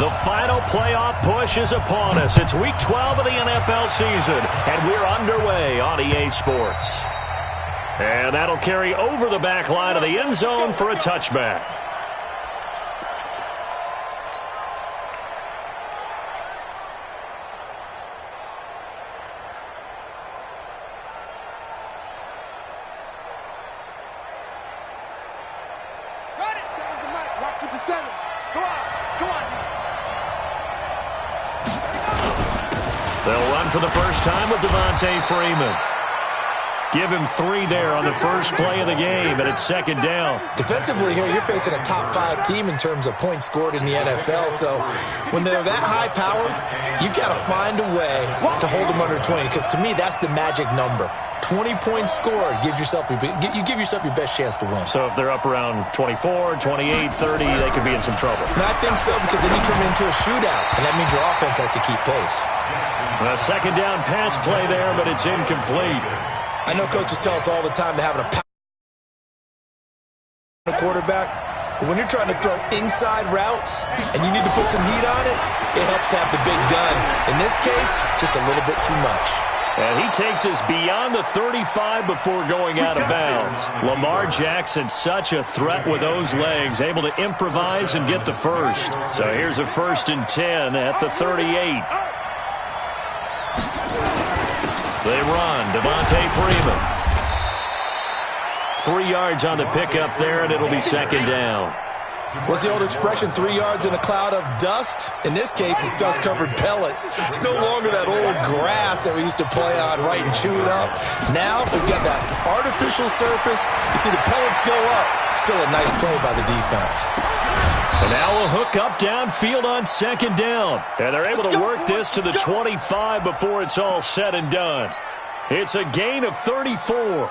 The final playoff push is upon us. It's Week 12 of the NFL season, and we're underway on EA Sports. And that'll carry over the back line of the end zone for a touchback. They'll run for the first time with Devontae Freeman. Give him 3 there on the first play of the game, and it's second down. Defensively here, you're facing a top-5 team in terms of points scored in the NFL, so when they're that high-powered, you've got to find a way to hold them under 20, because to me, that's the magic number. 20 points scored gives yourself you give yourself your best chance to win. So if they're up around 24, 28, 30, they could be in some trouble. And I think so, because then you turn it into a shootout, and that means your offense has to keep pace. A second down pass play there, but it's incomplete. I know coaches tell us all the time to have a quarterback, but when you're trying to throw inside routes and you need to put some heat on it, it helps to have the big gun. In this case, just a little bit too much. And he takes us beyond the 35 before going out of bounds. Lamar Jackson, such a threat with those legs, able to improvise and get the first. So here's a 1st and 10 at the 38. They run. Devontae Freeman. 3 yards on the pickup there, and it'll be second down. What's the old expression, 3 yards in a cloud of dust? In this case, it's dust-covered pellets. It's no longer that old grass that we used to play on, right, and chew it up. Now we've got that artificial surface. You see the pellets go up. Still a nice play by the defense. And now we'll hook up downfield on second down. And they're able to work this to the 25 before it's all said and done. It's a gain of 34.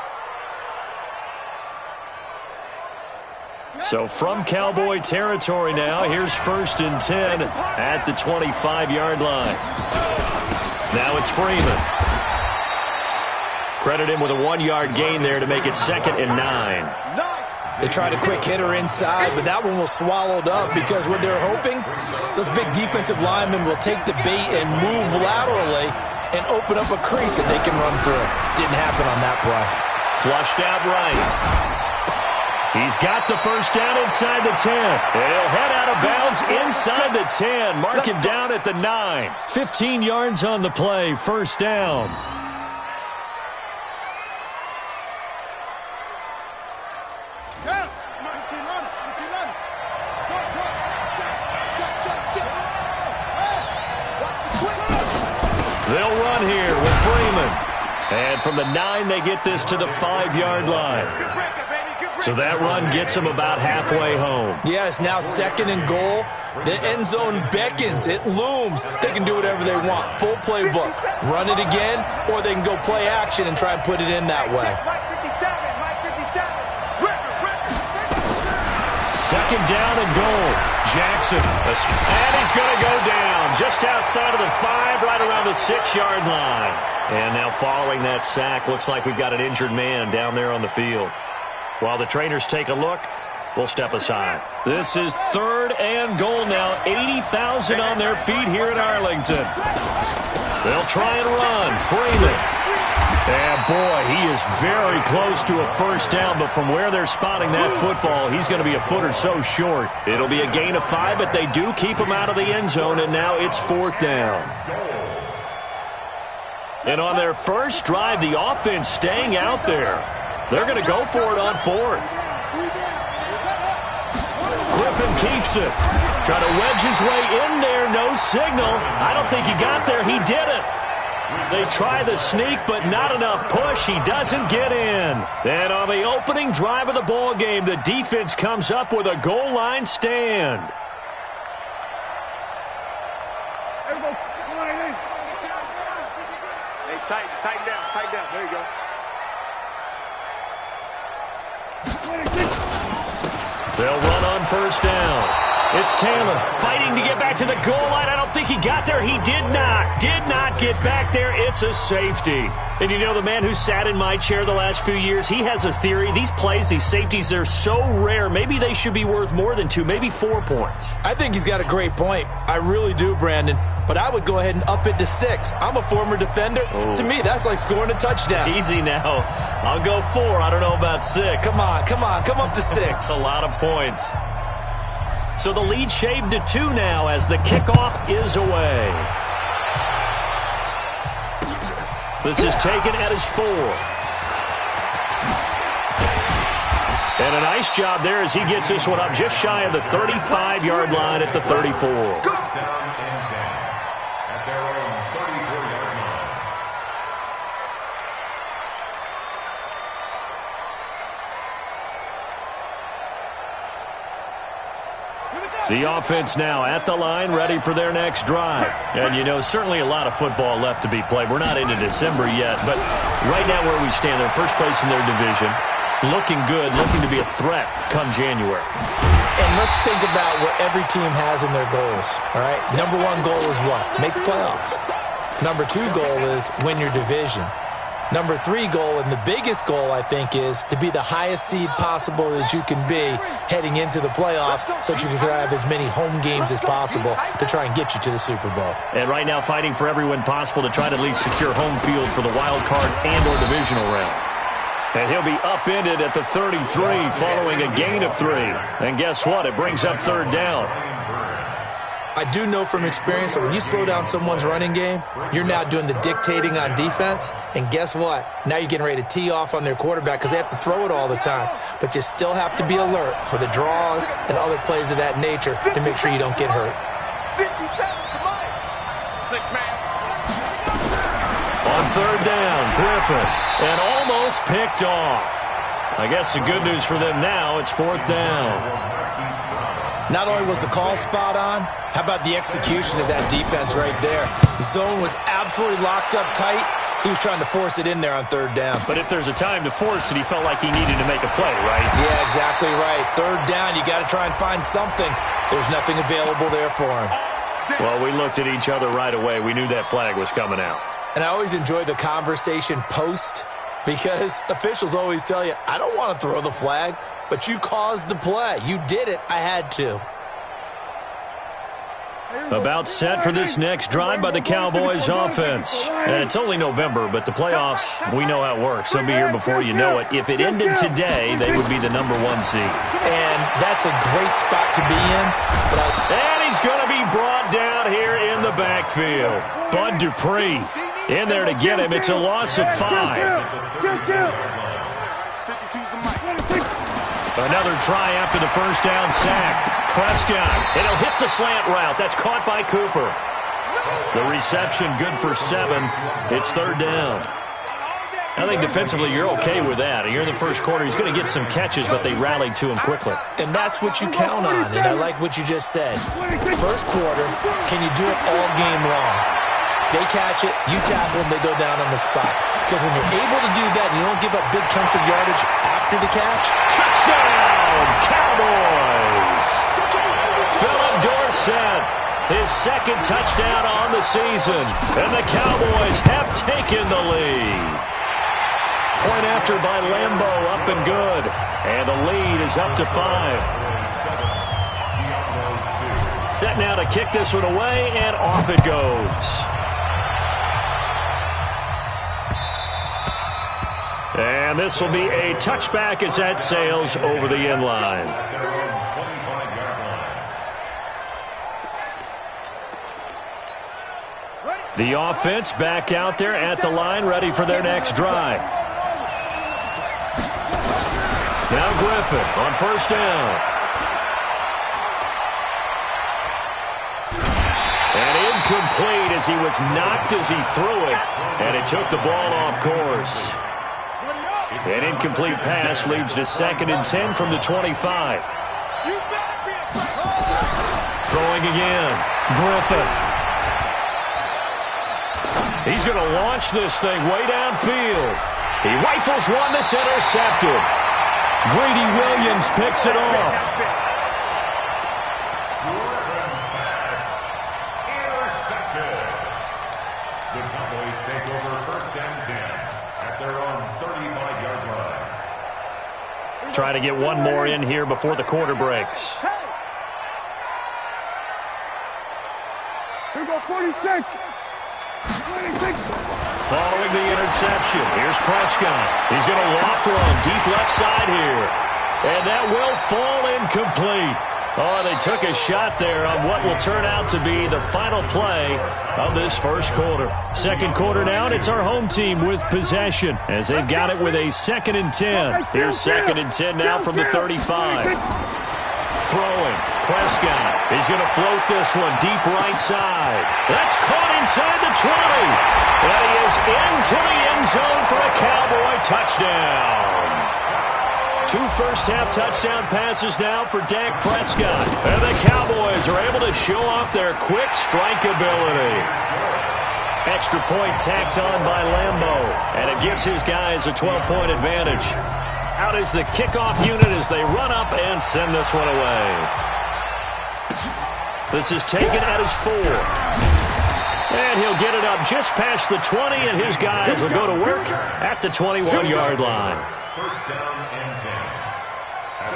So from Cowboy territory now, here's 1st and 10 at the 25-yard line. Now it's Freeman. Credit him with a 1-yard gain there to make it 2nd and 9. They tried a quick hitter inside, but that one was swallowed up because what they're hoping, those big defensive linemen will take the bait and move laterally and open up a crease that they can run through. Didn't happen on that play. Flushed out right. He's got the first down inside the 10. And he'll head out of bounds inside the 10. Mark him down at the 9. 15 yards on the play. First down. They'll run here with Freeman. And from the 9, they get this to the 5-yard line. So that run gets them about halfway home. Yeah, it's now 2nd and goal. The end zone beckons. It looms. They can do whatever they want. Full playbook. Run it again, or they can go play action and try and put it in that way. 2nd down and goal. Jackson. And he's going to go down just outside of the 5, right around the 6-yard line. And now following that sack, looks like we've got an injured man down there on the field. While the trainers take a look, we'll step aside. This is 3rd and goal now. 80,000 on their feet here in Arlington. They'll try and run. Freeman. And boy, he is very close to a first down, but from where they're spotting that football, he's going to be a foot or so short. It'll be a gain of 5, but they do keep him out of the end zone, and now it's 4th down. And on their first drive, the offense staying out there. They're going to go for it on 4th. Griffin keeps it. Trying to wedge his way in there. No signal. I don't think he got there. He did it. They try the sneak, but not enough push. He doesn't get in. Then on the opening drive of the ball game, the defense comes up with a goal line stand. Hey, tighten down. There you go. They'll run on first down. It's Taylor fighting to get back back to the goal line. I don't think he got there. He did not. Did not get back there. It's a safety. And you know, the man who sat in my chair the last few years, he has a theory. These plays, these safeties, they're so rare. Maybe they should be worth more than 2, maybe 4 points. I think he's got a great point. I really do, Brandon. But I would go ahead and up it to 6. I'm a former defender. Oh. To me, that's like scoring a touchdown. Easy now. I'll go 4. I don't know about 6. Come on. Come up to 6. That's a lot of points. So the lead shaved to 2 now as the kickoff is away. This is taken at his 4. And a nice job there as he gets this one up just shy of the 35-yard line at the 34. The offense now at the line, ready for their next drive. And, you know, certainly a lot of football left to be played. We're not into December yet, but right now where we stand, they're first place in their division, looking good, looking to be a threat come January. And let's think about what every team has in their goals, all right? Number 1 goal is what? Make the playoffs. Number 2 goal is win your division. Number 3 goal, and the biggest goal, I think, is to be the highest seed possible that you can be heading into the playoffs so that you can have as many home games as possible to try and get you to the Super Bowl. And right now fighting for every win possible to try to at least secure home field for the wild card and or divisional round. And he'll be upended at the 33 following a gain of 3. And guess what? It brings up 3rd down. I do know from experience that when you slow down someone's running game, you're now doing the dictating on defense. And guess what? Now you're getting ready to tee off on their quarterback because they have to throw it all the time. But you still have to be alert for the draws and other plays of that nature to make sure you don't get hurt. 57 to Mike. 6 man. On 3rd down, Griffin. And almost picked off. I guess the good news for them now, it's 4th down. Not only was the call spot on, how about the execution of that defense right there? The zone was absolutely locked up tight. He was trying to force it in there on 3rd down. But if there's a time to force it, he felt like he needed to make a play, right? Yeah, exactly right. 3rd down, you got to try and find something. There's nothing available there for him. Well, we looked at each other right away. We knew that flag was coming out. And I always enjoy the conversation post because officials always tell you, I don't want to throw the flag, but you caused the play. You did it. I had to. About set for this next drive by the Cowboys offense. And it's only November, but the playoffs, we know how it works. They'll be here before you know it. If it ended today, they would be the number 1 seed. And that's a great spot to be in. And he's going to be brought down here in the backfield. Bud Dupree in there to get him. It's a loss of 5. Another try after the first down sack. Prescott, and he'll hit the slant route. That's caught by Cooper. The reception good for 7. It's 3rd down. I think defensively you're okay with that. You're in the first quarter. He's going to get some catches, but they rallied to him quickly. And that's what you count on, and I like what you just said. First quarter, can you do it all game long? They catch it, you tackle them, they go down on the spot. Because when you're able to do that and you don't give up big chunks of yardage after the catch, touchdown, Cowboys! Philip Dorsett, his 2nd touchdown on the season. And the Cowboys have taken the lead. Point after by Lambo, up and good. And the lead is up to 5. Set now to kick this one away, and off it goes. And this will be a touchback as that sails over the end line. The offense back out there at the line, ready for their next drive. Now Griffin on 1st down. And incomplete as he was knocked as he threw it. And it took the ball off course. An incomplete pass leads to 2nd and 10 from the 25. Throwing again. Griffin. He's going to launch this thing way downfield. He rifles one that's intercepted. Greedy Williams picks it off. Try to get one more in here before the quarter breaks. Here we go, 46. Following the interception, here's Prescott. He's going to loft one deep left side here. And that will fall incomplete. Oh, they took a shot there on what will turn out to be the final play of this first quarter. Second quarter now, and it's our home team with possession as they've got it with a 2nd and 10. Here's 2nd and 10 now from the 35. Throwing, Prescott. He's going to float this one deep right side. That's caught inside the 20. And he is into the end zone for a Cowboy touchdown. 2 first-half touchdown passes now for Dak Prescott. And the Cowboys are able to show off their quick strike ability. Extra point tacked on by Lambo. And it gives his guys a 12-point advantage. Out is the kickoff unit as they run up and send this one away. This is taken at his 4. And he'll get it up just past the 20, and his guys will go to work at the 21-yard line. First down and 10.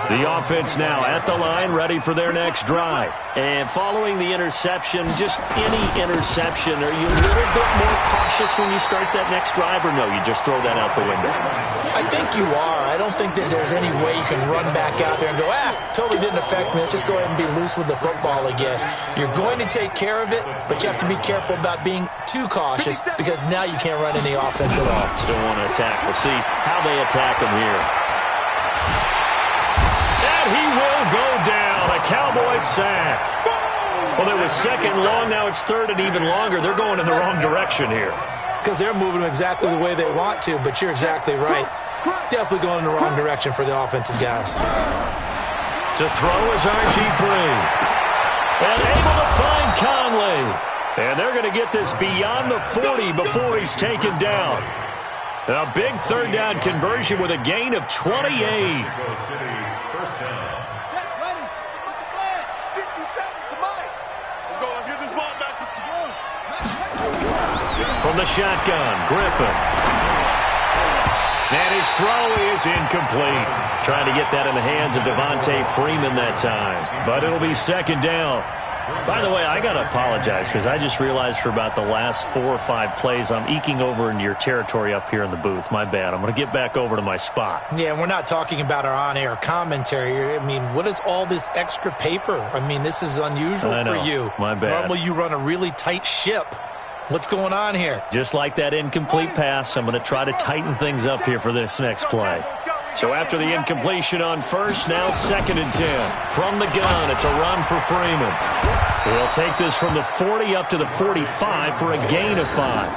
The offense now at the line, ready for their next drive. And following the interception, just any interception, are you a little bit more cautious when you start that next drive, or no, you just throw that out the window? I think you are. I don't think that there's any way you can run back out there and go, totally didn't affect me. Let's just go ahead and be loose with the football again. You're going to take care of it, but you have to be careful about being too cautious because now you can't run any offense at all. Still want to attack. We'll see how they attack him here. And he will go down. A Cowboy sack. Well, it was 2nd and long. Now it's 3rd and even longer. They're going in the wrong direction here. Because they're moving them exactly the way they want to, but you're exactly right. Definitely going in the wrong direction for the offensive guys. To throw is RG3. And able to find Conley. And they're going to get this beyond the 40 before he's taken down. A big 3rd down conversion with a gain of 28. First down. Check, ready. Put the flag. 50 seconds to Mike. Let's go. Let's get this ball back to the goal. From the shotgun, Griffin. And his throw is incomplete. Trying to get that in the hands of Devontae Freeman that time. But it'll be 2nd down. By the way, I got to apologize because I just realized for about the last 4 or 5 plays, I'm eking over into your territory up here in the booth. My bad. I'm going to get back over to my spot. Yeah, we're not talking about our on-air commentary. I mean, what is all this extra paper? I mean, this is unusual for you. My bad. Normally you run a really tight ship. What's going on here? Just like that incomplete pass, I'm going to try to tighten things up here for this next play. So after the incompletion on first, now 2nd and 10. From the gun, it's a run for Freeman. He'll take this from the 40 up to the 45 for a gain of 5.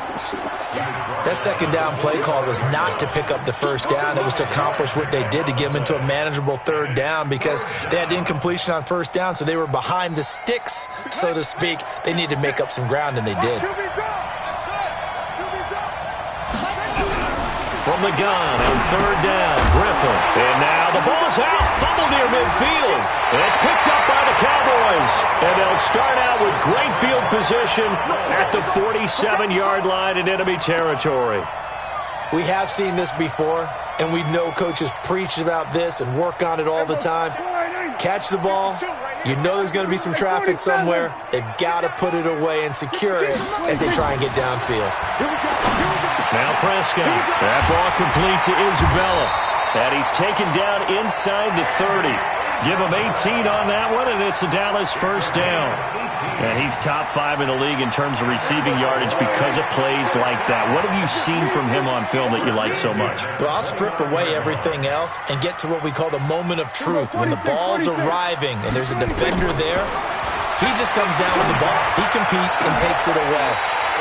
That 2nd down play call was not to pick up the 1st down. It was to accomplish what they did to get them into a manageable 3rd down because they had incompletion on 1st down, so they were behind the sticks, so to speak. They needed to make up some ground, and they did. From the gun and 3rd down, Griffin. And now the ball's out, fumble near midfield. And it's picked up by the Cowboys. And they'll start out with great field position at the 47-yard line in enemy territory. We have seen this before, and we know coaches preach about this and work on it all the time. Catch the ball. You know there's going to be some traffic somewhere. They've got to put it away and secure it as they try and get downfield. Now Prescott. That ball complete to Isabella. And he's taken down inside the 30. Give him 18 on that one, and it's a Dallas 1st down. And he's top 5 in the league in terms of receiving yardage because of plays like that. What have you seen from him on film that you like so much? Well, I'll strip away everything else and get to what we call the moment of truth. When the ball's arriving and there's a defender there, he just comes down with the ball. He competes and takes it away.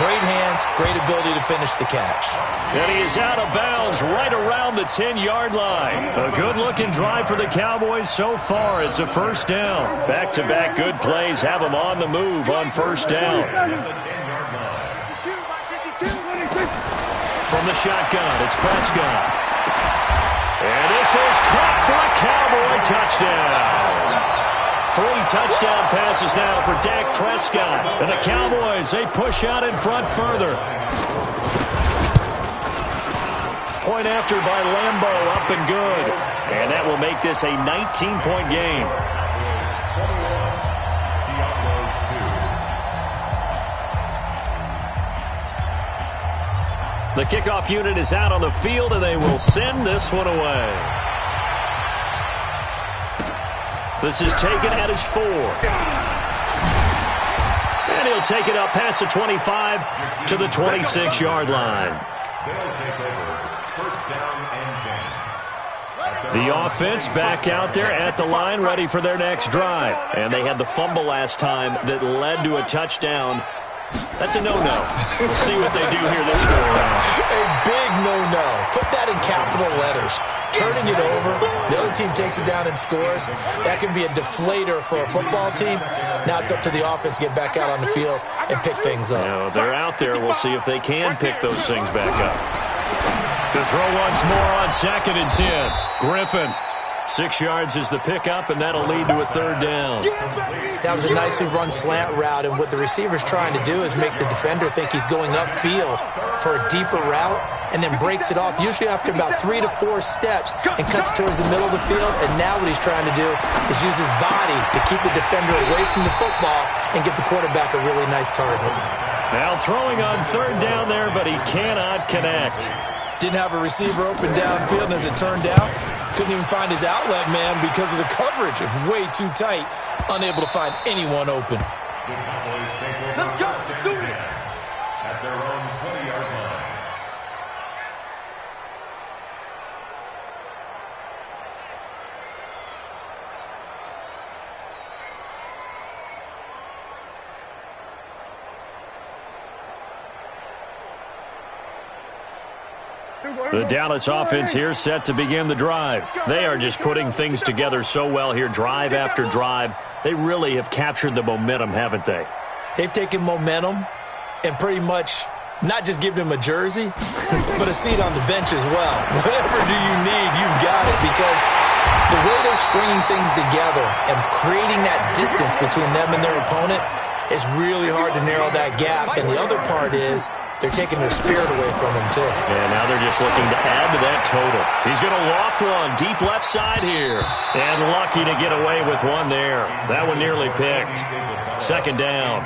Great hands, great ability to finish the catch. And he is out of bounds right around the 10-yard line. A good-looking drive for the Cowboys so far. It's a 1st down. Back-to-back good plays have them on the move on 1st down. From the shotgun, it's Prescott. And this is caught for a Cowboy touchdown. 3 touchdown passes now for Dak Prescott. And the Cowboys, they push out in front further. Point after by Lambo, up and good. And that will make this a 19-point game. The kickoff unit is out on the field, and they will send this one away. This is taken at his 4. And he'll take it up past the 25 to the 26-yard line. The offense back out there at the line, ready for their next drive. And they had the fumble last time that led to a touchdown. That's a no-no. We'll see what they do here this go-around. A big no-no. Put that in capital letters. Turning it over, the other team takes it down and scores. That can be a deflator for a football team. Now it's up to the offense to get back out on the field and pick things up. Now, they're out there. We'll see if they can pick those things back up. To throw once more on 2nd and 10. Griffin. 6 yards is the pickup, and that'll lead to a 3rd down. That was a nicely run slant route, and what the receiver's trying to do is make the defender think he's going upfield for a deeper route, and then breaks it off, usually after about 3 to 4 steps, and cuts towards the middle of the field. And now what he's trying to do is use his body to keep the defender away from the football and get the quarterback a really nice target. Now throwing on 3rd down there, but he cannot connect. Didn't have a receiver open downfield, and as it turned out, couldn't even find his outlet man because of the coverage. It's way too tight, unable to find anyone open. Let's go. Do it. At their own 20-yard line. The Dallas offense here set to begin the drive. They are just putting things together so well here, drive after drive. They really have captured the momentum, haven't they? They've taken momentum and pretty much not just given him a jersey, but a seat on the bench as well. Whatever do you need, you've got it, because the way they're stringing things together and creating that distance between them and their opponent, it's really hard to narrow that gap. And the other part is they're taking their spirit away from him, too. And now they're just looking to add to that total. He's going to loft one deep left side here. And lucky to get away with one there. That one nearly picked. 2nd down.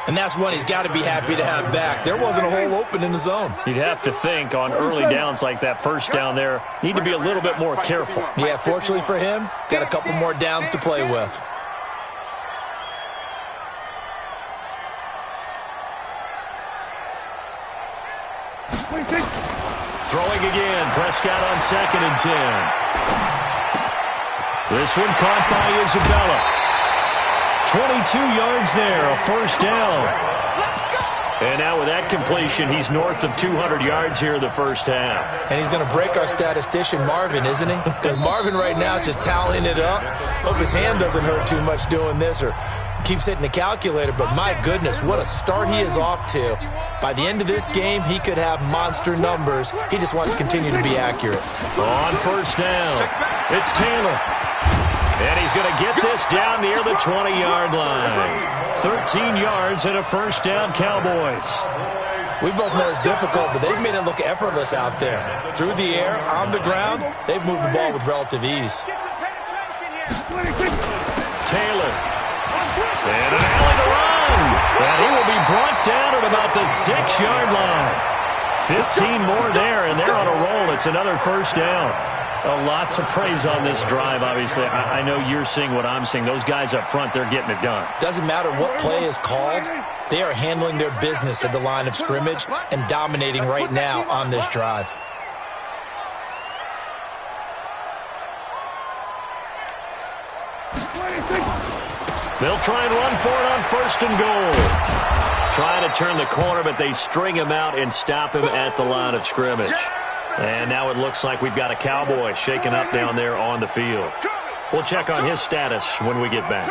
And that's one he's got to be happy to have back. There wasn't a hole open in the zone. You'd have to think on early downs like that 1st down there, need to be a little bit more careful. Yeah, fortunately for him, got a couple more downs to play with. Throwing again, Prescott on 2nd and 10. This one caught by Isabella. 22 yards there, a 1st down. And now with that completion, he's north of 200 yards here in the 1st half. And he's going to break our statistician, Marvin, isn't he? Because Marvin right now is just tallying it up. Hope his hand doesn't hurt too much doing this or keeps hitting the calculator. But my goodness, what a start he is off to. By the end of this game, he could have monster numbers. He just wants to continue to be accurate. On 1st down, it's Taylor. And he's going to get this down near the 20-yard line. 13 yards and a 1st down, Cowboys. We both know it's difficult, but they've made it look effortless out there. Through the air, on the ground, they've moved the ball with relative ease. Taylor. And an alley to run. And he will be brought down at about the 6-yard line. 15 more there, and they're on a roll. It's another 1st down. A lot to praise on this drive, obviously. I know you're seeing what I'm seeing. Those guys up front, they're getting it done. Doesn't matter what play is called. They are handling their business at the line of scrimmage and dominating right now on this drive. They'll try and run for it on 1st and goal. Trying to turn the corner, but they string him out and stop him at the line of scrimmage. And now it looks like we've got a Cowboy shaken up down there on the field. We'll check on his status when we get back.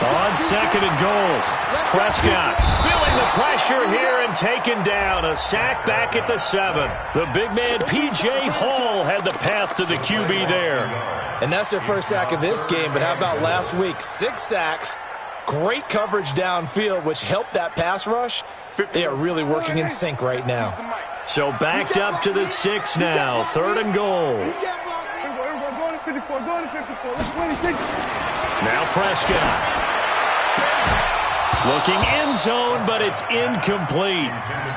On 2nd and goal, Prescott feeling the pressure here and taken down. A sack back at the 7. The big man, P.J. Hall, had the path to the QB there. And that's their first sack of this game, but how about last week? 6 sacks, great coverage downfield, which helped that pass rush. They are really working in sync right now. So backed up to the 6 now. 3rd and goal. Now Prescott. Looking end zone, but it's incomplete.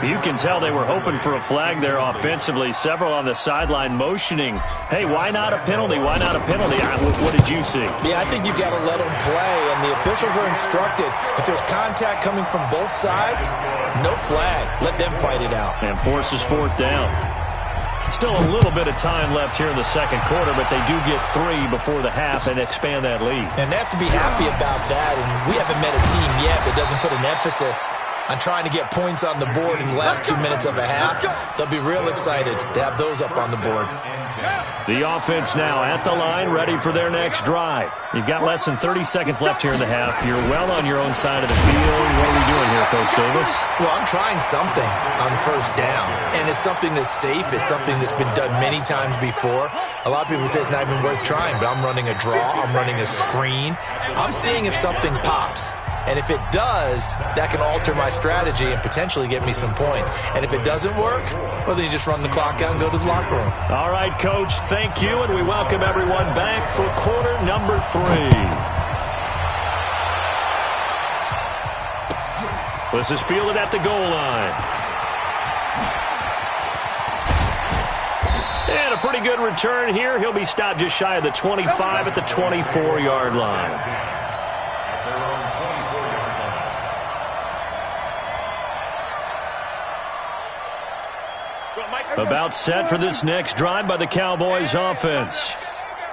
You can tell they were hoping for a flag there offensively. Several on the sideline motioning. Hey, why not a penalty? Why not a penalty? What did you see? Yeah, I think you've got to let them play, and the officials are instructed. If there's contact coming from both sides, no flag. Let them fight it out. And forces 4th down. Still a little bit of time left here in the second quarter, but they do get 3 before the half and expand that lead. And they have to be happy about that. And we haven't met a team yet that doesn't put an emphasis on trying to get points on the board in the last 2 minutes of a half. They'll be real excited to have those up on the board. The offense now at the line, ready for their next drive. You've got less than 30 seconds left here in the half. You're well on your own side of the field. What are we doing here, Coach Davis? Well, I'm trying something on 1st down, and it's something that's safe. It's something that's been done many times before. A lot of people say it's not even worth trying, but I'm running a draw. I'm running a screen. I'm seeing if something pops. And if it does, that can alter my strategy and potentially get me some points. And if it doesn't work, well, then you just run the clock out and go to the locker room. All right, Coach, thank you, and we welcome everyone back for quarter number 3. This is fielded at the goal line. And a pretty good return here. He'll be stopped just shy of the 25 at the 24-yard line. About set for this next drive by the Cowboys offense.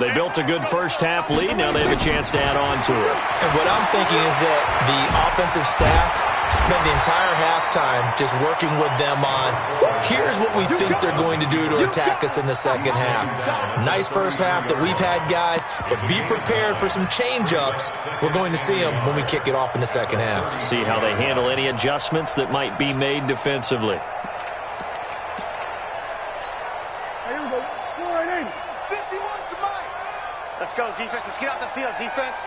They built a good first half lead. Now they have a chance to add on to it. And what I'm thinking is that the offensive staff spend the entire halftime just working with them on, here's what we think they're going to do to attack us in the second half. Nice first half that we've had, guys, but be prepared for some change-ups. We're going to see them when we kick it off in the second half. See how they handle any adjustments that might be made defensively. Let's go, defense. Let's get out the field, defense.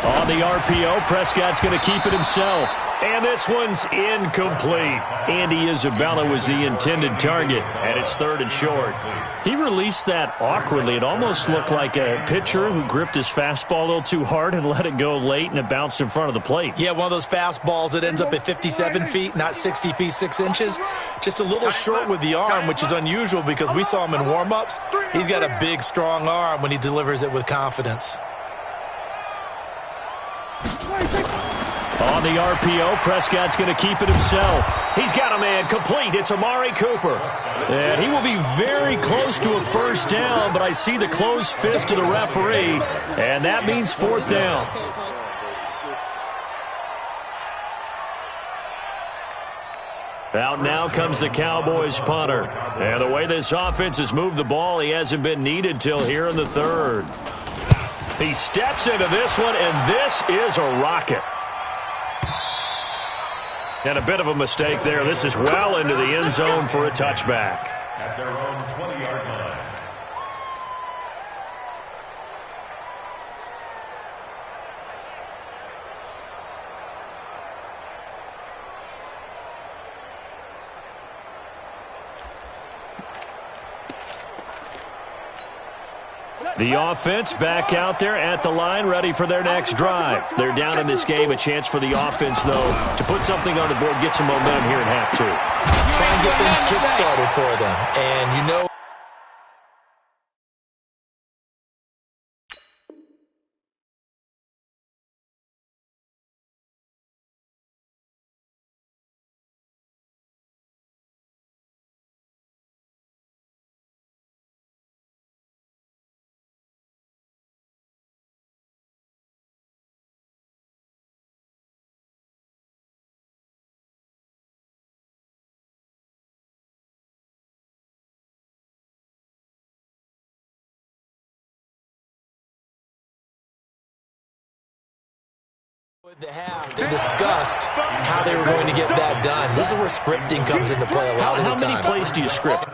On the RPO, Prescott's going to keep it himself. And this one's incomplete. Andy Isabella was the intended target, and it's 3rd and short. He released that awkwardly. It almost looked like a pitcher who gripped his fastball a little too hard and let it go late, and it bounced in front of the plate. Yeah, one of those fastballs that ends up at 57 feet, not 60 feet, 6 inches. Just a little short with the arm, which is unusual because we saw him in warm-ups. He's got a big, strong arm when he delivers it with confidence. On the RPO, Prescott's going to keep it himself. He's got a man complete. It's Amari Cooper. And he will be very close to a first down, but I see the closed fist of the referee, and that means 4th down. Out now comes the Cowboys punter. And the way this offense has moved the ball, he hasn't been needed till here in the 3rd. He steps into this one, and this is a rocket. And a bit of a mistake there. This is well into the end zone for a touchback. At their own 20-yard line. The offense back out there at the line, ready for their next drive. They're down in this game. A chance for the offense, though, to put something on the board, get some momentum here in half 2. Try and get things kick-started for them. And you know they discussed how they were going to get that done. This is where scripting comes into play a lot of the time. How many plays do you script?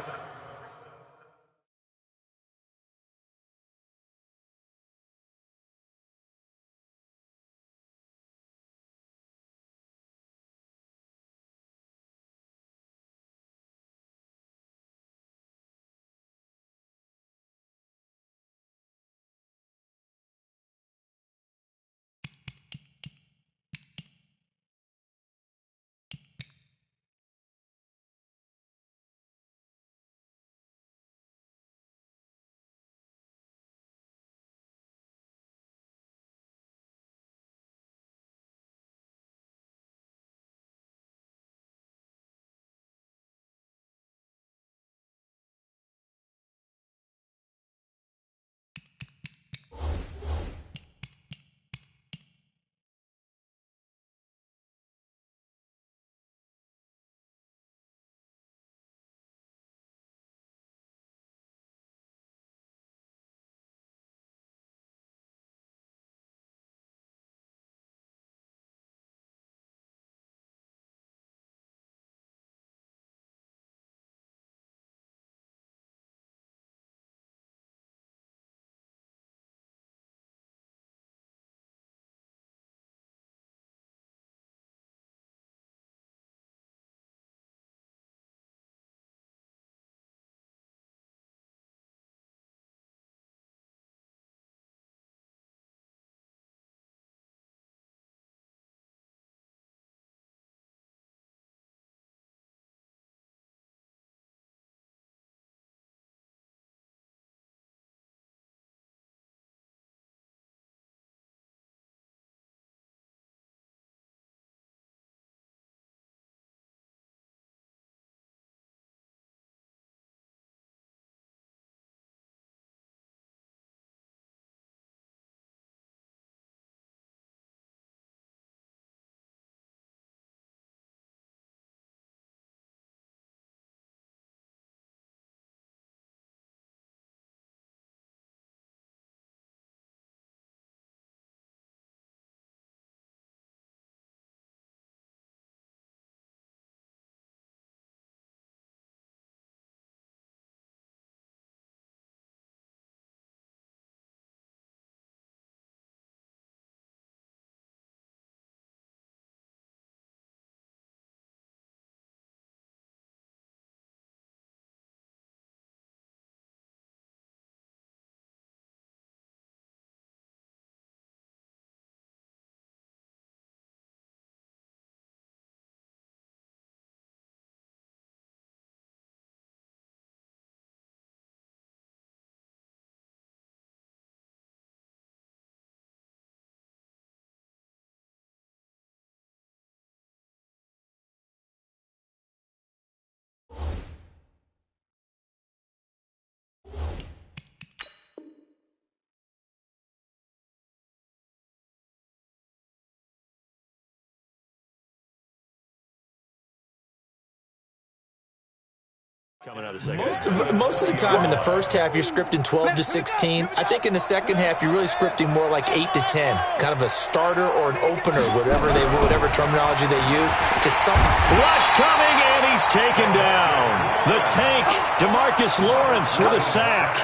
Coming out of the second. Most of the time in the first half, you're scripting 12 to 16. I think in the second half, you're really scripting more like 8 to 10, kind of a starter or an opener, whatever terminology they use. Just something. Rush coming, and he's taken down. The tank, DeMarcus Lawrence with a sack.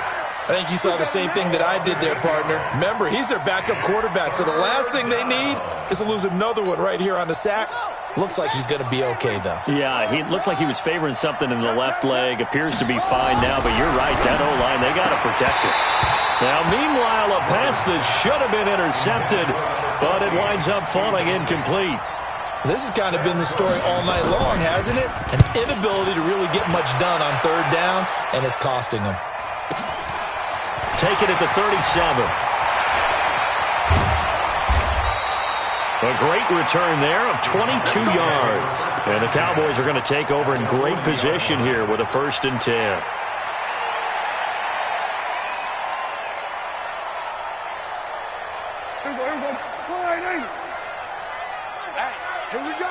I think you saw the same thing that I did there, partner. Remember, he's their backup quarterback, so the last thing they need is to lose another one right here on the sack. Looks like he's going to be okay, though. Yeah, he looked like he was favoring something in the left leg. Appears to be fine now, but you're right. That O-line, they got to protect it. Now, meanwhile, a pass that should have been intercepted, but it winds up falling incomplete. This has kind of been the story all night long, hasn't it? An inability to really get much done on third downs, and it's costing them. Take it at the 37. A great return there of 22 yards. And the Cowboys are going to take over in great position here with a 1st and 10. Here we go.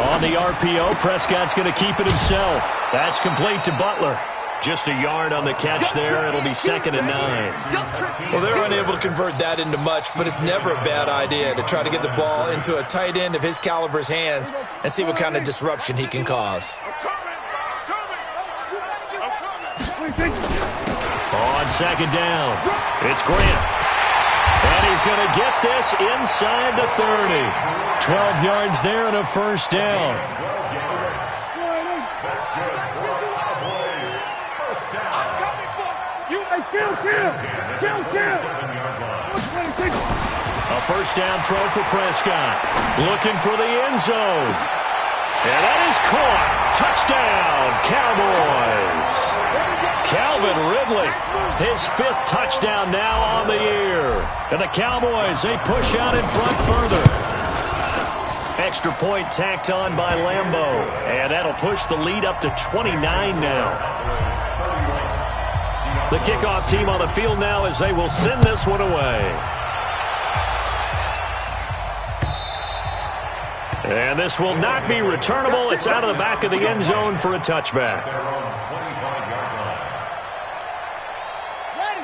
On the RPO, Prescott's going to keep it himself. That's complete to Butler. Just a yard on the catch there. It'll be 2nd and 9. Well, they're unable to convert that into much, but it's never a bad idea to try to get the ball into a tight end of his caliber's hands and see what kind of disruption he can cause. On 2nd down, it's Grant. And he's going to get this inside the 30. 12 yards there and a 1st down. A 1st down throw for Prescott. Looking for the end zone. And that is caught. Touchdown, Cowboys. Calvin Ridley, his 5th touchdown now on the year. And the Cowboys, they push out in front further. Extra point tacked on by Lambeau. And that'll push the lead up to 29 now. The kickoff team on the field now as they will send this one away. And this will not be returnable. It's out of the back of the end zone for a touchback.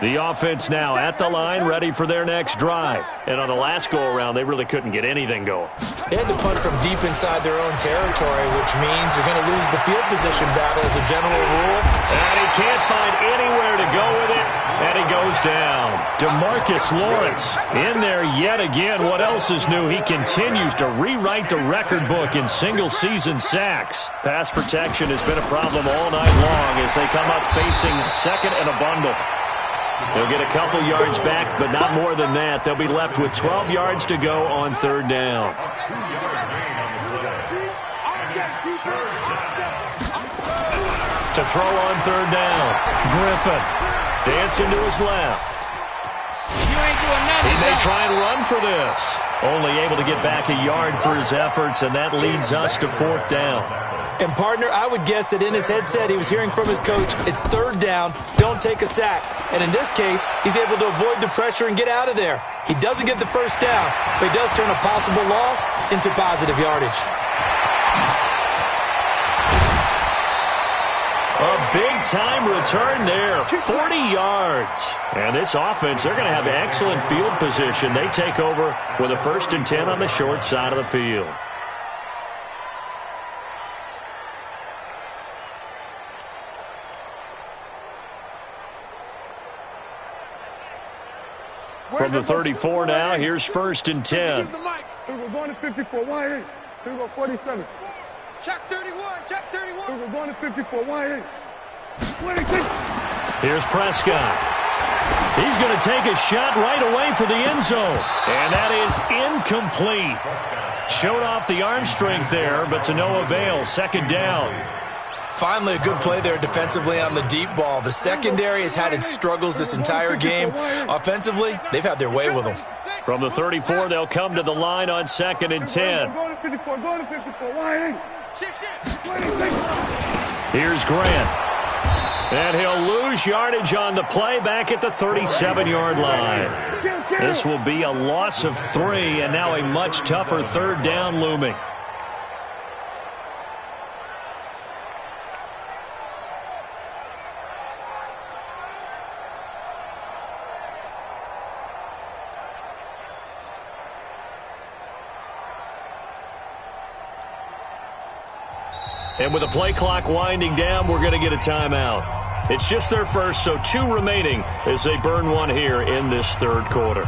The offense now at the line, ready for their next drive. And on the last go-around, they really couldn't get anything going. They had to punt from deep inside their own territory, which means you're going to lose the field position battle as a general rule. And he can't find anywhere to go with it, and he goes down. DeMarcus Lawrence in there yet again. What else is new? He continues to rewrite the record book in single-season sacks. Pass protection has been a problem all night long as they come up facing 2nd and a bundle. They'll get a couple yards back, but not more than that. They'll be left with 12 yards to go on 3rd down. To throw on 3rd down. Griffin dancing to his left. He may try and run for this. Only able to get back a yard for his efforts, and that leads us to 4th down. And, partner, I would guess that in his headset he was hearing from his coach, it's 3rd down, don't take a sack. And in this case, he's able to avoid the pressure and get out of there. He doesn't get the 1st down, but he does turn a possible loss into positive yardage. A big-time return there, 40 yards. And this offense, they're going to have excellent field position. They take over with a 1st and 10 on the short side of the field. From the 34 now, here's 1st and 10. We're going to 54. Why ain't? Here we go, 47. Check 31. Check 31. We're going to 54. Why ain't? 26. Here's Prescott. He's going to take a shot right away for the end zone. And that is incomplete. Showed off the arm strength there, but to no avail. 2nd down. Finally, a good play there defensively on the deep ball. The secondary has had its struggles this entire game. Offensively, they've had their way with them. From the 34, they'll come to the line on 2nd and 10. Here's Grant. And he'll lose yardage on the play back at the 37-yard line. This will be a loss of 3, and now a much tougher 3rd down looming. And with the play clock winding down, we're going to get a timeout. It's just their first, so 2 remaining as they burn one here in this third quarter.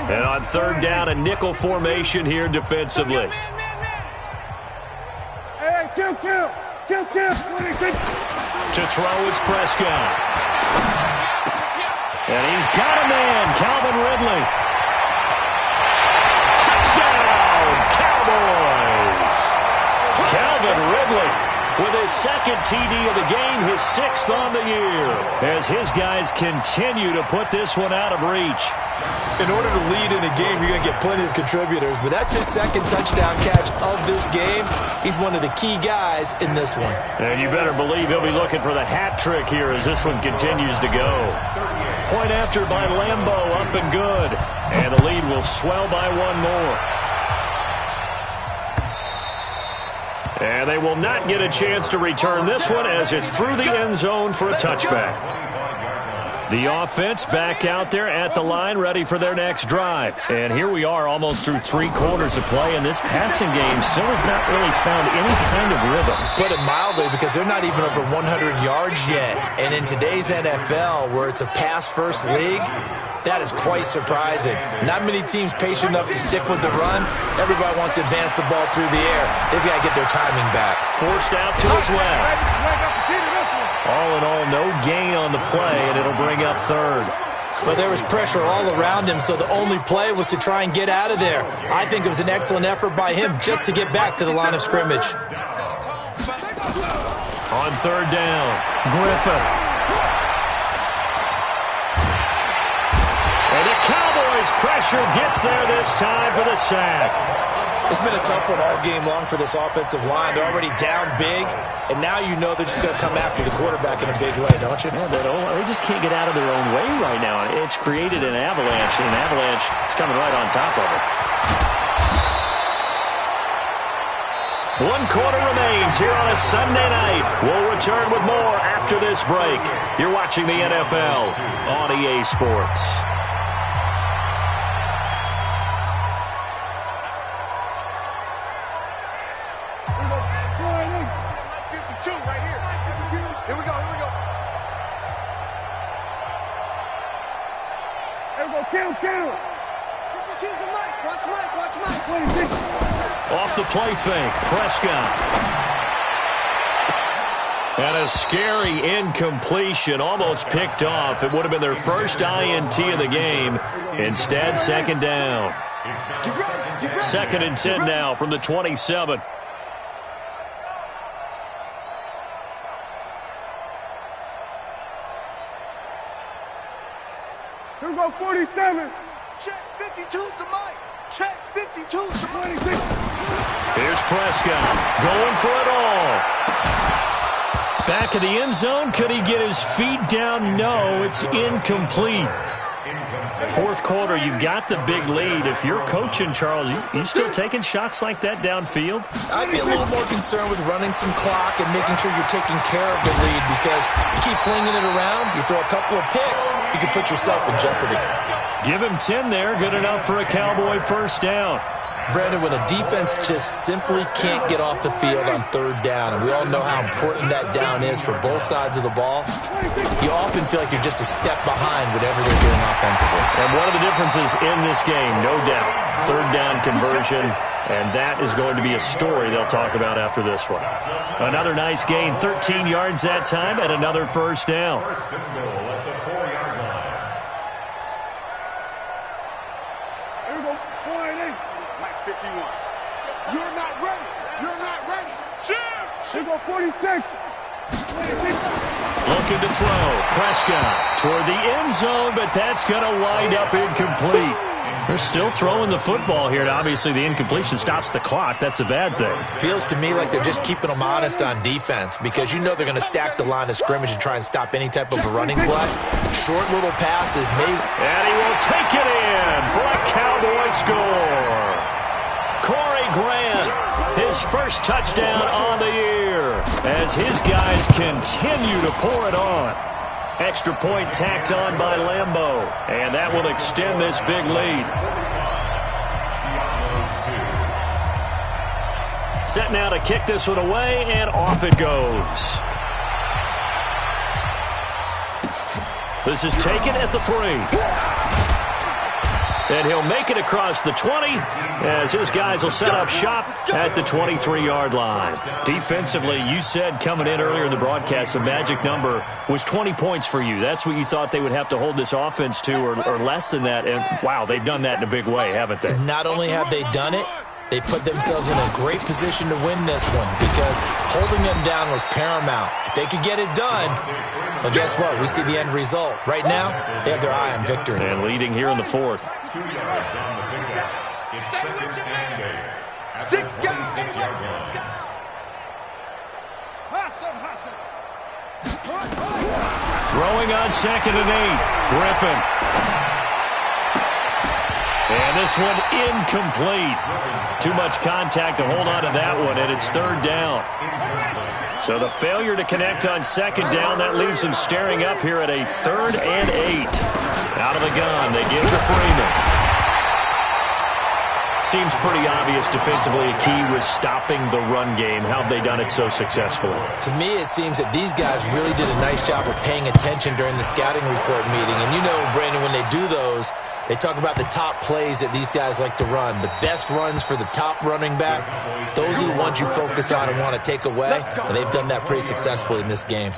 And on third down, a nickel formation here defensively. Hey, kill. To throw is Prescott. And he's got a man, Calvin Ridley. Touchdown, Cowboys! Calvin Ridley with his second TD of the game, his 6th on the year, as his guys continue to put this one out of reach. In order to lead in a game, you're going to get plenty of contributors, but that's his second touchdown catch of this game. He's one of the key guys in this one. And you better believe he'll be looking for the hat trick here as this one continues to go. Point after by Lambeau, up and good. And the lead will swell by 1 more. And they will not get a chance to return this one as it's through the end zone for a touchback. The offense back out there at the line, ready for their next drive. And here we are almost through 3 quarters of play, and this passing game still has not really found any kind of rhythm. Put it mildly, because they're not even over 100 yards yet. And in today's NFL, where it's a pass-first league, that is quite surprising. Not many teams patient enough to stick with the run. Everybody wants to advance the ball through the air. They've got to get their timing back. Forced out to his left. All in all, no gain on the play, and it'll bring up third. But there was pressure all around him, so the only play was to try and get out of there. I think it was an excellent effort by him just to get back to the line of scrimmage. On third down, Griffin. And the Cowboys' pressure gets there this time for the sack. It's been a tough one all game long for this offensive line. They're already down big, and now you know they're just going to come after the quarterback in a big way, don't you? Yeah, they just can't get out of their own way right now. It's created an avalanche, and an avalanche is coming right on top of it. 1 quarter remains here on a Sunday night. We'll return with more after this break. You're watching the NFL on EA Sports. Kill. Off the play fake, Prescott. And a scary incompletion, almost picked off. It would have been their first INT of the game. Instead, second down. 2nd and 10 now from the 27. Here we go, 47. Check 52's the mic. Check 52's the mic. Here's Prescott going for it all. Back of the end zone. Could he get his feet down? No, it's incomplete. 4th quarter, you've got the big lead. If you're coaching, Charles, you still taking shots like that downfield? I'd be a little more concerned with running some clock and making sure you're taking care of the lead, because you keep flinging it around, you throw a couple of picks, you can put yourself in jeopardy. Give him 10 there. Good enough for a Cowboy first down. Brandon, when a defense just simply can't get off the field on third down, and we all know how important that down is for both sides of the ball, you often feel like you're just a step behind whatever they're doing offensively. And one of the differences in this game, no doubt, third down conversion, and that is going to be a story they'll talk about after this one. Another nice gain, 13 yards that time, and another first down. First and goal at the 4-yard line. Here we go, 48. Mike 51. You're not ready. You're not ready. Shoot. Here we go, 46. 46. Looking to throw. Prescott toward the end zone, but that's going to wind up incomplete. They're still throwing the football here, and obviously the incompletion stops the clock. That's a bad thing. Feels to me like they're just keeping them honest on defense, because you know they're going to stack the line of scrimmage and try and stop any type of a running play. Short little passes may... And he will take it in for a Cowboy score. Corey Grant, his first touchdown on the year, as his guys continue to pour it on. Extra point tacked on by Lambeau, and that will extend this big lead. Set now to kick this one away, and off it goes. This is taken at the 3. And he'll make it across the 20 as his guys will set up shop at the 23-yard line. Defensively, you said coming in earlier in the broadcast, the magic number was 20 points for you. That's what you thought they would have to hold this offense to or less than that. And, wow, they've done that in a big way, haven't they? Not only have they done it, they put themselves in a great position to win this one because holding them down was paramount. If they could get it done, well, guess what? We see the end result. Right now, they have their eye on victory. And leading here in the 4th. 2 yards on the pickup. It's second and 8. At the 26-yard line. Throwing on 2nd and 8. Griffin. And this one incomplete. Too much contact to hold on to that one, and it's 3rd down. So the failure to connect on 2nd down, that leaves them staring up here at a 3rd and 8. Out of the gun, they give to Freeman. Seems pretty obvious defensively a key was stopping the run game. How have they done it so successfully? To me, it seems that these guys really did a nice job of paying attention during the scouting report meeting. And you know, Brandon, when they do those, they talk about the top plays that these guys like to run. The best runs for the top running back, those are the ones you focus on and want to take away. And they've done that pretty successfully in this game.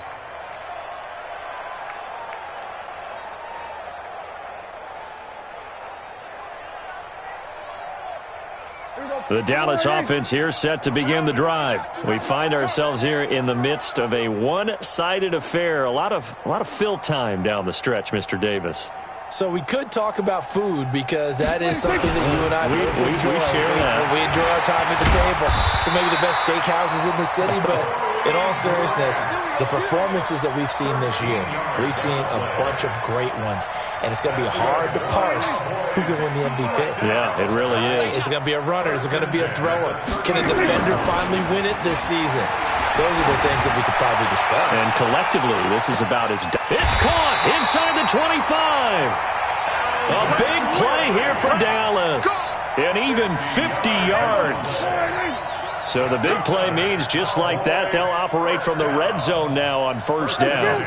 The Dallas offense here set to begin the drive. We find ourselves here in the midst of a one-sided affair. A lot of fill time down the stretch, Mr. Davis. So we could talk about food because that is something that you and I enjoy. We share that. We enjoy our time at the table. So maybe the best steakhouses in the city, but in all seriousness, the performances that we've seen this year, we've seen a bunch of great ones, and it's going to be hard to parse who's going to win the MVP. Yeah, it really is. Is it going to be a runner? Is it going to be a thrower? Can a defender finally win it this season? Those are the things that we could probably discuss. And collectively, this is about as... It's caught inside the 25. A big play here for Dallas. And even 50 yards. So the big play means just like that, they'll operate from the red zone now on 1st down.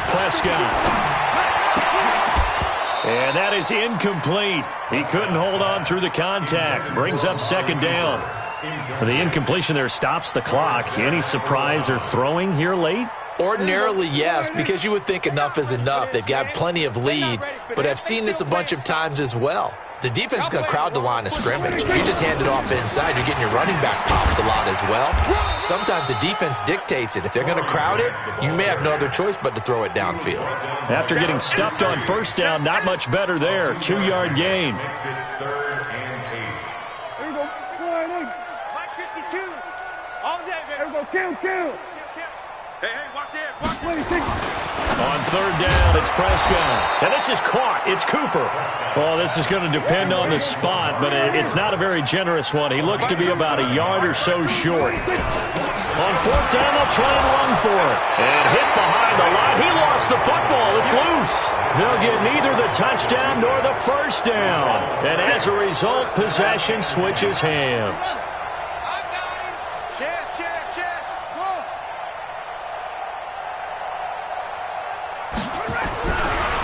Prescott. And that is incomplete. He couldn't hold on through the contact. Brings up 2nd down. The incompletion there stops the clock. Any surprise or throwing here late? Ordinarily, yes, because you would think enough is enough. They've got plenty of lead, but I've seen this a bunch of times as well. The defense is going to crowd the line of scrimmage. If you just hand it off inside, you're getting your running back popped a lot as well. Sometimes the defense dictates it. If they're going to crowd it, you may have no other choice but to throw it downfield. After getting stuffed on 1st down, not much better there. 2-yard gain. Kill. Hey, watch this. Watch this. On 3rd down, it's Prescott. And this is caught. It's Cooper. Well, this is going to depend on the spot, but it's not a very generous one. He looks to be about a yard or so short. On 4th down, they'll try and run for it. And hit behind the line. He lost the football. It's loose. They'll get neither the touchdown nor the 1st down. And as a result, possession switches hands.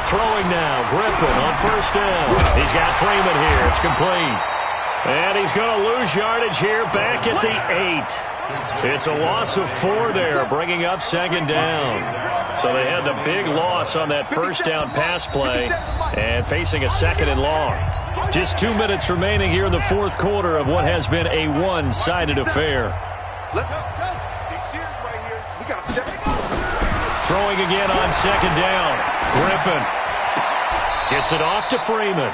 Throwing now, Griffin on 1st down. He's got Freeman here. It's complete. And he's going to lose yardage here back at the 8. It's a loss of 4 there, bringing up 2nd down. So they had the big loss on that 1st down pass play and facing a 2nd and long. Just 2 minutes remaining here in the 4th quarter of what has been a one-sided affair. Let's go. Big series right here. We got to step it up. Throwing again on 2nd down. Griffin gets it off to Freeman.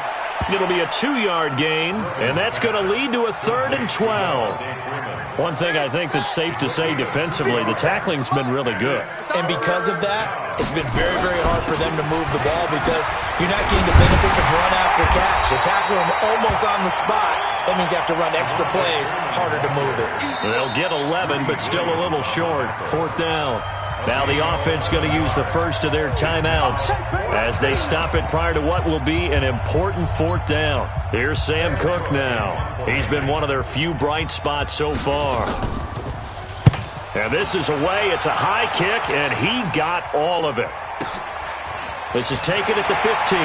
It'll be a 2-yard gain, and that's going to lead to a 3rd and 12. One thing I think that's safe to say defensively, the tackling's been really good. And because of that, it's been very, very hard for them to move the ball because you're not getting the benefits of run after catch. They're tackling them almost on the spot. That means you have to run extra plays, harder to move it. They'll get 11, but still a little short. 4th down. Now the offense going to use the first of their timeouts as they stop it prior to what will be an important fourth down. Here's Sam Cook now. He's been one of their few bright spots so far. And this is away. It's a high kick, and he got all of it. This is taken at the 15.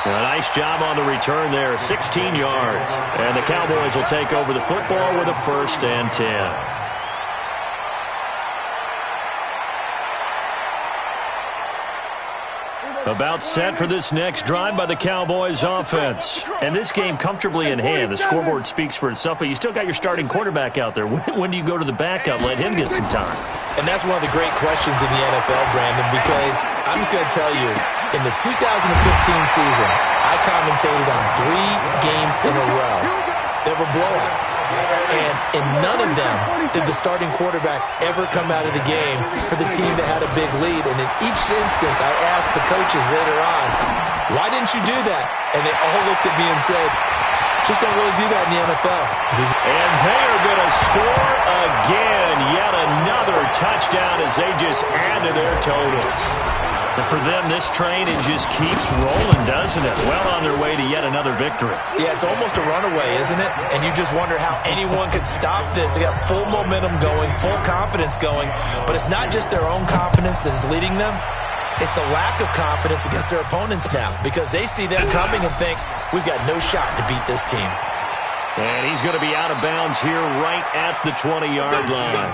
A nice job on the return there, 16 yards. And the Cowboys will take over the football with a 1st and 10. About set for this next drive by the Cowboys offense. And this game comfortably in hand. The scoreboard speaks for itself, but you still got your starting quarterback out there. When do you go to the backup? Let him get some time. And that's one of the great questions in the NFL, Brandon, because I'm just going to tell you, in the 2015 season, I commentated on 3 games in a row. There were blowouts, and in none of them did the starting quarterback ever come out of the game for the team that had a big lead. And in each instance, I asked the coaches later on, why didn't you do that? And they all looked at me and said, just don't really do that in the NFL. And they are going to score again. Yet another touchdown as they just add to their totals. And for them, this train, it just keeps rolling, doesn't it? Well on their way to yet another victory. Yeah, it's almost a runaway, isn't it? And you just wonder how anyone could stop this. They got full momentum going, full confidence going. But it's not just their own confidence that's leading them. It's the lack of confidence against their opponents now, because they see them coming and think, we've got no shot to beat this team. And he's going to be out of bounds here right at the 20-yard line.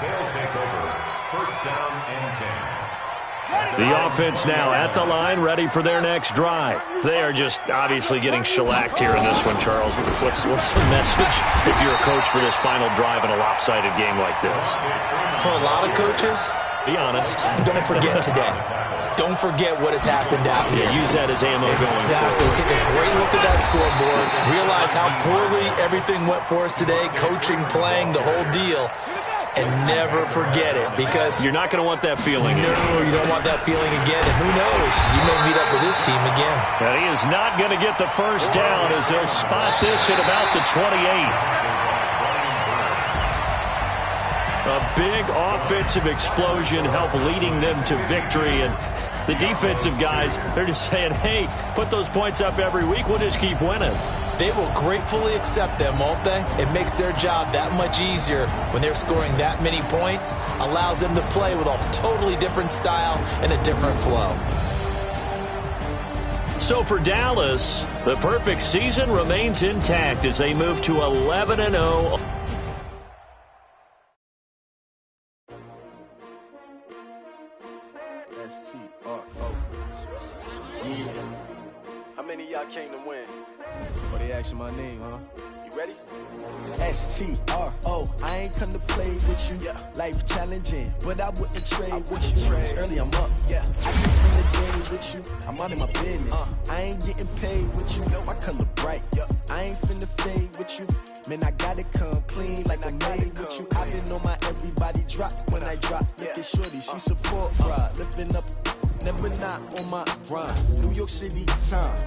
They'll take over 1st down and 10. The offense now at the line, ready for their next drive. They are just obviously getting shellacked here in this one, Charles. What's the message if you're a coach for this final drive in a lopsided game like this? For a lot of coaches, be honest. Don't forget today. Don't forget what has happened out here. Yeah, use that as ammo going Exactly. forward. Take a great look at that scoreboard. Realize how poorly everything went for us today. Coaching, playing, the whole deal. And never forget it, because you're not going to want that feeling. No, you don't want that feeling again. And who knows? You may meet up with this team again. And he is not going to get the first down as they'll spot this at about the 28. A big offensive explosion helped leading them to victory. And the defensive guys, they're just saying, hey, put those points up every week. We'll just keep winning. They will gratefully accept them, won't they? It makes their job that much easier when they're scoring that many points. Allows them to play with a totally different style and a different flow. So for Dallas, the perfect season remains intact as they move to 11-0. How many of y'all came to win? Oh, they asking my name, huh? You ready? S-T-R-O, I ain't come to play with you. Yeah. Life challenging, but I wouldn't trade with you. trade. It's early, I'm up. Yeah. I just spend the day with you. I'm out of my business. I ain't getting paid with you. My color bright. I ain't finna fade with you. Man, I gotta come clean like I'm made with you. I've been on my everybody drop when I drop. Look at shorty, she support ride. Lifting up, never not on my grind. New York City time.